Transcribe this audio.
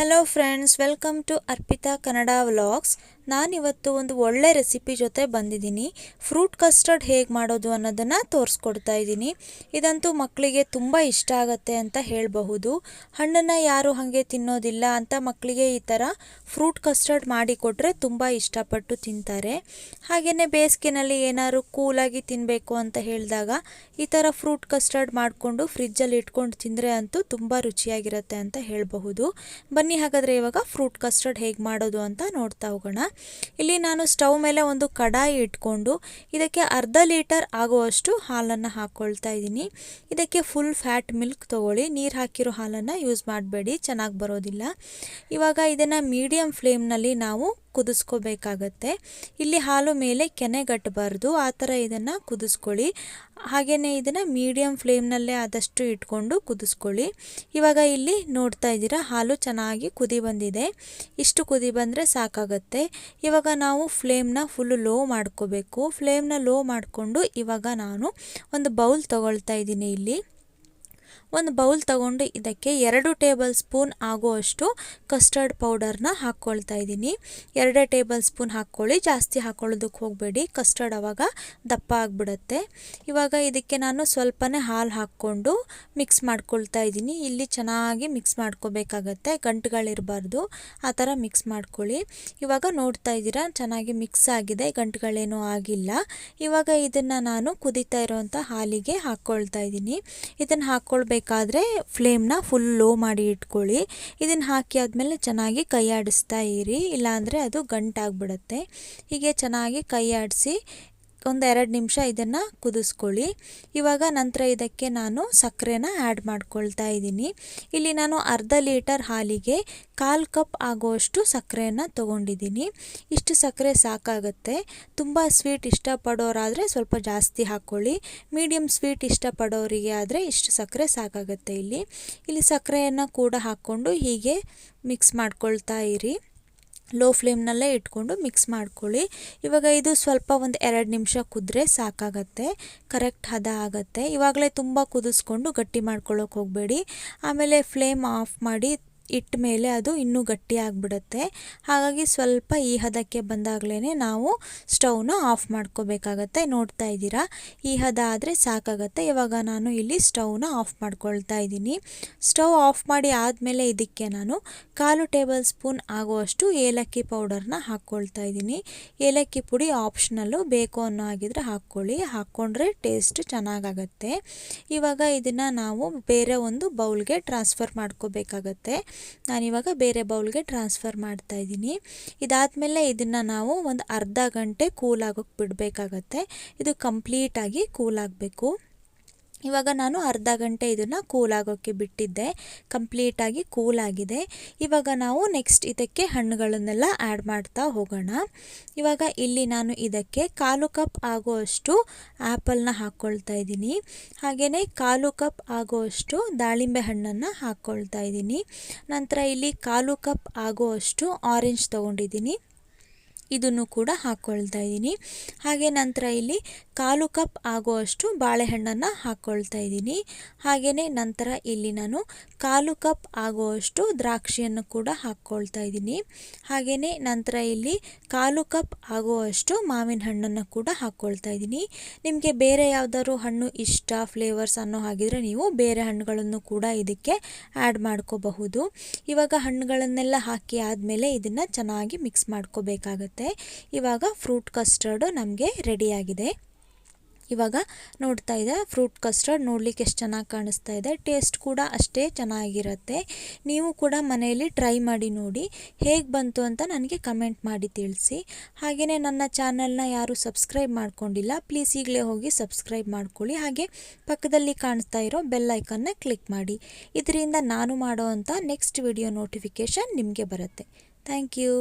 Hello friends, welcome to Arpita Kannada vlogs. ನಾನಿವತ್ತು ಒಂದು ಒಳ್ಳೆ ರೆಸಿಪಿ ಜೊತೆ ಬಂದಿದ್ದೀನಿ. ಫ್ರೂಟ್ ಕಸ್ಟರ್ಡ್ ಹೇಗೆ ಮಾಡೋದು ಅನ್ನೋದನ್ನು ತೋರಿಸ್ಕೊಡ್ತಾ ಇದ್ದೀನಿ. ಇದಂತೂ ಮಕ್ಕಳಿಗೆ ತುಂಬ ಇಷ್ಟ ಆಗುತ್ತೆ ಅಂತ ಹೇಳಬಹುದು. ಹಣ್ಣನ್ನು ಯಾರು ಹಾಗೆ ತಿನ್ನೋದಿಲ್ಲ ಅಂತ ಮಕ್ಕಳಿಗೆ ಈ ಥರ ಫ್ರೂಟ್ ಕಸ್ಟರ್ಡ್ ಮಾಡಿ ಕೊಟ್ಟರೆ ತುಂಬ ಇಷ್ಟಪಟ್ಟು ತಿಂತಾರೆ. ಹಾಗೆಯೇ ಬೇಸಿಗೆನಲ್ಲಿ ಏನಾದ್ರು ಕೂಲಾಗಿ ತಿನ್ನಬೇಕು ಅಂತ ಹೇಳಿದಾಗ ಈ ಥರ ಫ್ರೂಟ್ ಕಸ್ಟರ್ಡ್ ಮಾಡಿಕೊಂಡು ಫ್ರಿಜ್ಜಲ್ಲಿ ಇಟ್ಕೊಂಡು ತಿಂದರೆ ಅಂತೂ ತುಂಬ ರುಚಿಯಾಗಿರುತ್ತೆ ಅಂತ ಹೇಳಬಹುದು. ಬನ್ನಿ ಹಾಗಾದರೆ ಇವಾಗ ಫ್ರೂಟ್ ಕಸ್ಟರ್ಡ್ ಹೇಗೆ ಮಾಡೋದು ಅಂತ ನೋಡ್ತಾ ಹೋಗೋಣ. ಇಲ್ಲಿ ನಾನು ಸ್ಟವ್ ಮೇಲೆ ಒಂದು ಕಡಾಯಿ ಇಟ್ಕೊಂಡು ಇದಕ್ಕೆ ಅರ್ಧ ಲೀಟರ್ ಆಗುವಷ್ಟು ಹಾಲನ್ನು ಹಾಕ್ಕೊಳ್ತಾ ಇದ್ದೀನಿ. ಇದಕ್ಕೆ ಫುಲ್ ಫ್ಯಾಟ್ ಮಿಲ್ಕ್ ತೊಗೊಳ್ಳಿ. ನೀರು ಹಾಕಿರೋ ಹಾಲನ್ನು ಯೂಸ್ ಮಾಡಬೇಡಿ, ಚೆನ್ನಾಗಿ ಬರೋದಿಲ್ಲ. ಇವಾಗ ಇದನ್ನು ಮೀಡಿಯಮ್ ಫ್ಲೇಮ್ನಲ್ಲಿ ನಾವು ಕುದಿಸ್ಕೋಬೇಕಾಗತ್ತೆ. ಇಲ್ಲಿ ಹಾಲು ಮೇಲೆ ಕೆನೆಗಟ್ಟಬಾರ್ದು, ಆ ಥರ ಇದನ್ನು ಕುದಿಸ್ಕೊಳ್ಳಿ. ಹಾಗೆಯೇ ಇದನ್ನು ಮೀಡಿಯಮ್ ಫ್ಲೇಮ್ನಲ್ಲೇ ಆದಷ್ಟು ಇಟ್ಕೊಂಡು ಕುದಿಸ್ಕೊಳ್ಳಿ. ಇವಾಗ ಇಲ್ಲಿ ನೋಡ್ತಾ ಇದ್ದೀರಾ, ಹಾಲು ಚೆನ್ನಾಗಿ ಕುದಿ ಬಂದಿದೆ. ಇಷ್ಟು ಕುದಿ ಬಂದರೆ ಸಾಕಾಗತ್ತೆ. ಇವಾಗ ನಾವು ಫ್ಲೇಮ್ನ ಫುಲ್ಲು ಲೋ ಮಾಡ್ಕೋಬೇಕು. ಫ್ಲೇಮ್ನ ಲೋ ಮಾಡಿಕೊಂಡು ಇವಾಗ ನಾನು ಒಂದು ಬೌಲ್ ತೊಗೊಳ್ತಾ ಇದ್ದೀನಿ. ಇಲ್ಲಿ ಒಂದು ಬೌಲ್ ತಗೊಂಡು ಇದಕ್ಕೆ 2 ಟೇಬಲ್ ಸ್ಪೂನ್ ಆಗುವಷ್ಟು ಕಸ್ಟರ್ಡ್ ಪೌಡರ್ನ ಹಾಕ್ಕೊಳ್ತಾ ಇದ್ದೀನಿ. 2 ಟೇಬಲ್ ಸ್ಪೂನ್ ಹಾಕ್ಕೊಳ್ಳಿ, ಜಾಸ್ತಿ ಹಾಕ್ಕೊಳ್ಳೋದಕ್ಕೆ ಹೋಗಬೇಡಿ, ಕಸ್ಟರ್ಡ್ ಆವಾಗ ದಪ್ಪ ಆಗಿಬಿಡುತ್ತೆ. ಇವಾಗ ಇದಕ್ಕೆ ನಾನು ಸ್ವಲ್ಪನೇ ಹಾಲು ಹಾಕ್ಕೊಂಡು ಮಿಕ್ಸ್ ಮಾಡ್ಕೊಳ್ತಾ ಇದ್ದೀನಿ. ಇಲ್ಲಿ ಚೆನ್ನಾಗಿ ಮಿಕ್ಸ್ ಮಾಡ್ಕೋಬೇಕಾಗತ್ತೆ, ಗಂಟುಗಳಿರಬಾರ್ದು, ಆ ಥರ ಮಿಕ್ಸ್ ಮಾಡ್ಕೊಳ್ಳಿ. ಇವಾಗ ನೋಡ್ತಾ ಇದ್ದೀರಾ, ಚೆನ್ನಾಗಿ ಮಿಕ್ಸ್ ಆಗಿದೆ, ಗಂಟುಗಳೇನೂ ಆಗಿಲ್ಲ. ಇವಾಗ ಇದನ್ನು ನಾನು ಕುದೀತಾ ಇರೋವಂಥ ಹಾಲಿಗೆ ಹಾಕ್ಕೊಳ್ತಾ ಇದ್ದೀನಿ. ಇದನ್ನು ಹಾಕ್ಕೊಳ್ಬೇಕಾದ್ರೆ ಫ್ಲೇಮ್ನ ಫುಲ್ ಲೋ ಮಾಡಿ ಇಟ್ಕೊಳ್ಳಿ. ಇದನ್ನು ಹಾಕಿ ಆದಮೇಲೆ ಚೆನ್ನಾಗಿ ಕೈ ಆಡಿಸ್ತಾ ಇರಿ, ಇಲ್ಲಾಂದರೆ ಅದು ಗಂಟಾಗ್ಬಿಡುತ್ತೆ. ಹೀಗೆ ಚೆನ್ನಾಗಿ ಕೈ ಆಡಿಸಿ ಒಂದು 2 ನಿಮಿಷ ಇದನ್ನು ಕುದಿಸ್ಕೊಳ್ಳಿ. ಇವಾಗ ನಂತರ ಇದಕ್ಕೆ ನಾನು ಸಕ್ಕರೆನ ಆ್ಯಡ್ ಮಾಡ್ಕೊಳ್ತಾ ಇದ್ದೀನಿ. ಇಲ್ಲಿ ನಾನು ಅರ್ಧ ಲೀಟರ್ ಹಾಲಿಗೆ 1/4 ಕಪ್ ಆಗುವಷ್ಟು ಸಕ್ಕರೆಯನ್ನು ತೊಗೊಂಡಿದ್ದೀನಿ. ಇಷ್ಟು ಸಕ್ಕರೆ ಸಾಕಾಗುತ್ತೆ. ತುಂಬ ಸ್ವೀಟ್ ಇಷ್ಟಪಡೋರಾದರೆ ಸ್ವಲ್ಪ ಜಾಸ್ತಿ ಹಾಕ್ಕೊಳ್ಳಿ. ಮೀಡಿಯಮ್ ಸ್ವೀಟ್ ಇಷ್ಟಪಡೋರಿಗೆ ಆದರೆ ಇಷ್ಟು ಸಕ್ಕರೆ ಸಾಕಾಗುತ್ತೆ. ಇಲ್ಲಿ ಸಕ್ಕರೆಯನ್ನು ಕೂಡ ಹಾಕ್ಕೊಂಡು ಹೀಗೆ ಮಿಕ್ಸ್ ಮಾಡ್ಕೊಳ್ತಾ ಇರಿ. ಲೋ ಫ್ಲೇಮ್ನಲ್ಲೇ ಇಟ್ಕೊಂಡು ಮಿಕ್ಸ್ ಮಾಡ್ಕೊಳ್ಳಿ. ಇವಾಗ ಇದು ಸ್ವಲ್ಪ ಒಂದು 2 ನಿಮಿಷ ಕುದ್ರೆ ಸಾಕಾಗತ್ತೆ, ಕರೆಕ್ಟ್ ಹದ ಆಗುತ್ತೆ. ಇವಾಗಲೇ ತುಂಬ ಕುದಿಸ್ಕೊಂಡು ಗಟ್ಟಿ ಮಾಡ್ಕೊಳ್ಳೋಕೆ ಹೋಗಬೇಡಿ. ಆಮೇಲೆ ಫ್ಲೇಮ್ ಆಫ್ ಮಾಡಿ ಇಟ್ಟ ಮೇಲೆ ಅದು ಇನ್ನೂ ಗಟ್ಟಿ ಆಗಿಬಿಡುತ್ತೆ. ಹಾಗಾಗಿ ಸ್ವಲ್ಪ ಈ ಹದಕ್ಕೆ ಬಂದಾಗಲೇ ನಾವು ಸ್ಟವ್ನ ಆಫ್ ಮಾಡ್ಕೋಬೇಕಾಗತ್ತೆ. ನೋಡ್ತಾ ಇದ್ದೀರಾ, ಈ ಹದ ಆದರೆ ಸಾಕಾಗತ್ತೆ. ಇವಾಗ ನಾನು ಇಲ್ಲಿ ಸ್ಟವ್ನ ಆಫ್ ಮಾಡ್ಕೊಳ್ತಾ ಇದ್ದೀನಿ. ಸ್ಟವ್ ಆಫ್ ಮಾಡಿ ಆದಮೇಲೆ ಇದಕ್ಕೆ ನಾನು 1/4 ಟೇಬಲ್ ಸ್ಪೂನ್ ಆಗುವಷ್ಟು ಏಲಕ್ಕಿ ಪೌಡರ್ನ ಹಾಕ್ಕೊಳ್ತಾ ಇದ್ದೀನಿ. ಏಲಕ್ಕಿ ಪುಡಿ ಆಪ್ಷನಲ್ಲು, ಬೇಕು ಅನ್ನೋ ಹಾಗಿದ್ರೆ ಹಾಕ್ಕೊಳ್ಳಿ, ಹಾಕ್ಕೊಂಡ್ರೆ ಟೇಸ್ಟ್ ಚೆನ್ನಾಗಾಗತ್ತೆ. ಇವಾಗ ಇದನ್ನು ನಾವು ಬೇರೆ ಒಂದು ಬೌಲ್ಗೆ ಟ್ರಾನ್ಸ್ಫರ್ ಮಾಡ್ಕೋಬೇಕಾಗತ್ತೆ. ನಾನಿವಾಗ ಬೇರೆ ಬೌಲ್ಗೆ ಟ್ರಾನ್ಸ್ಫರ್ ಮಾಡ್ತಾ ಇದ್ದೀನಿ. ಇದಾದಮೇಲೆ ಇದನ್ನು ನಾವು ಒಂದು ಅರ್ಧ ಗಂಟೆ ಕೂಲ್ ಆಗೋಕ್ಕೆ ಬಿಡಬೇಕಾಗತ್ತೆ. ಇದು ಕಂಪ್ಲೀಟಾಗಿ ಕೂಲ್ ಆಗಬೇಕು. ಇವಾಗ ನಾನು ಅರ್ಧ ಗಂಟೆ ಇದನ್ನು ಕೂಲ್ ಆಗೋಕ್ಕೆ ಬಿಟ್ಟಿದ್ದೆ, ಕಂಪ್ಲೀಟಾಗಿ ಕೂಲ್ ಆಗಿದೆ. ಇವಾಗ ನಾವು ನೆಕ್ಸ್ಟ್ ಇದಕ್ಕೆ ಹಣ್ಣುಗಳನ್ನೆಲ್ಲ ಆ್ಯಡ್ ಮಾಡ್ತಾ ಹೋಗೋಣ. ಇವಾಗ ಇಲ್ಲಿ ನಾನು ಇದಕ್ಕೆ 1/4 ಕಪ್ ಆಗುವಷ್ಟು ಆ್ಯಪಲ್ನ ಹಾಕ್ಕೊಳ್ತಾ ಇದ್ದೀನಿ. ಹಾಗೆಯೇ 1/4 ಕಪ್ ಆಗುವಷ್ಟು ದಾಳಿಂಬೆ ಹಣ್ಣನ್ನು ಹಾಕ್ಕೊಳ್ತಾ ಇದ್ದೀನಿ. ನಂತರ ಇಲ್ಲಿ 1/4 ಕಪ್ ಆಗುವಷ್ಟು ಆರೆಂಜ್ ತೊಗೊಂಡಿದ್ದೀನಿ, ಇದನ್ನು ಕೂಡ ಹಾಕ್ಕೊಳ್ತಾ ಇದ್ದೀನಿ. ಹಾಗೆ ನಂತರ ಇಲ್ಲಿ 1/4 ಕಪ್ ಆಗುವಷ್ಟು ಬಾಳೆಹಣ್ಣನ್ನು ಹಾಕ್ಕೊಳ್ತಾ ಇದ್ದೀನಿ. ಹಾಗೆಯೇ ನಂತರ ಇಲ್ಲಿ ನಾನು 1/4 ಕಪ್ ಆಗುವಷ್ಟು ದ್ರಾಕ್ಷಿಯನ್ನು ಕೂಡ ಹಾಕ್ಕೊಳ್ತಾ ಇದ್ದೀನಿ. ಹಾಗೆಯೇ ನಂತರ ಇಲ್ಲಿ 1/4 ಕಪ್ ಆಗುವಷ್ಟು ಮಾವಿನ ಹಣ್ಣನ್ನು ಕೂಡ ಹಾಕ್ಕೊಳ್ತಾ ಇದ್ದೀನಿ. ನಿಮಗೆ ಬೇರೆ ಯಾವುದಾದ್ರು ಹಣ್ಣು ಇಷ್ಟ, ಫ್ಲೇವರ್ಸ್ ಅನ್ನೋ ಹಾಗಿದ್ರೆ ನೀವು ಬೇರೆ ಹಣ್ಣುಗಳನ್ನು ಕೂಡ ಇದಕ್ಕೆ ಆ್ಯಡ್ ಮಾಡ್ಕೋಬಹುದು. ಇವಾಗ ಹಣ್ಣುಗಳನ್ನೆಲ್ಲ ಹಾಕಿ ಆದಮೇಲೆ ಇದನ್ನು ಚೆನ್ನಾಗಿ ಮಿಕ್ಸ್ ಮಾಡ್ಕೋಬೇಕಾಗತ್ತೆ. ಇವಾಗ ಫ್ರೂಟ್ ಕಸ್ಟರ್ಡ್ ನಮಗೆ ರೆಡಿಯಾಗಿದೆ. ಇವಾಗ ನೋಡ್ತಾ ಇದೆ, ಫ್ರೂಟ್ ಕಸ್ಟರ್ಡ್ ನೋಡಲಿಕ್ಕೆ ಎಷ್ಟು ಚೆನ್ನಾಗಿ ಕಾಣಿಸ್ತಾ ಇದೆ, ಟೇಸ್ಟ್ ಕೂಡ ಅಷ್ಟೇ ಚೆನ್ನಾಗಿರುತ್ತೆ. ನೀವು ಕೂಡ ಮನೆಯಲ್ಲಿ ಟ್ರೈ ಮಾಡಿ ನೋಡಿ, ಹೇಗೆ ಬಂತು ಅಂತ ನನಗೆ ಕಮೆಂಟ್ ಮಾಡಿ ತಿಳಿಸಿ. ಹಾಗೆಯೇ ನನ್ನ ಚಾನಲ್ನ ಯಾರು ಸಬ್ಸ್ಕ್ರೈಬ್ ಮಾಡ್ಕೊಂಡಿಲ್ಲ, ಪ್ಲೀಸ್ ಈಗಲೇ ಹೋಗಿ ಸಬ್ಸ್ಕ್ರೈಬ್ ಮಾಡ್ಕೊಳ್ಳಿ. ಹಾಗೆ ಪಕ್ಕದಲ್ಲಿ ಕಾಣಿಸ್ತಾ ಇರೋ ಬೆಲ್ ಐಕನ್ನ ಕ್ಲಿಕ್ ಮಾಡಿ. ಇದರಿಂದ ನಾನು ಮಾಡೋವಂಥ ನೆಕ್ಸ್ಟ್ ವಿಡಿಯೋ ನೋಟಿಫಿಕೇಷನ್ ನಿಮಗೆ ಬರುತ್ತೆ. Thank you.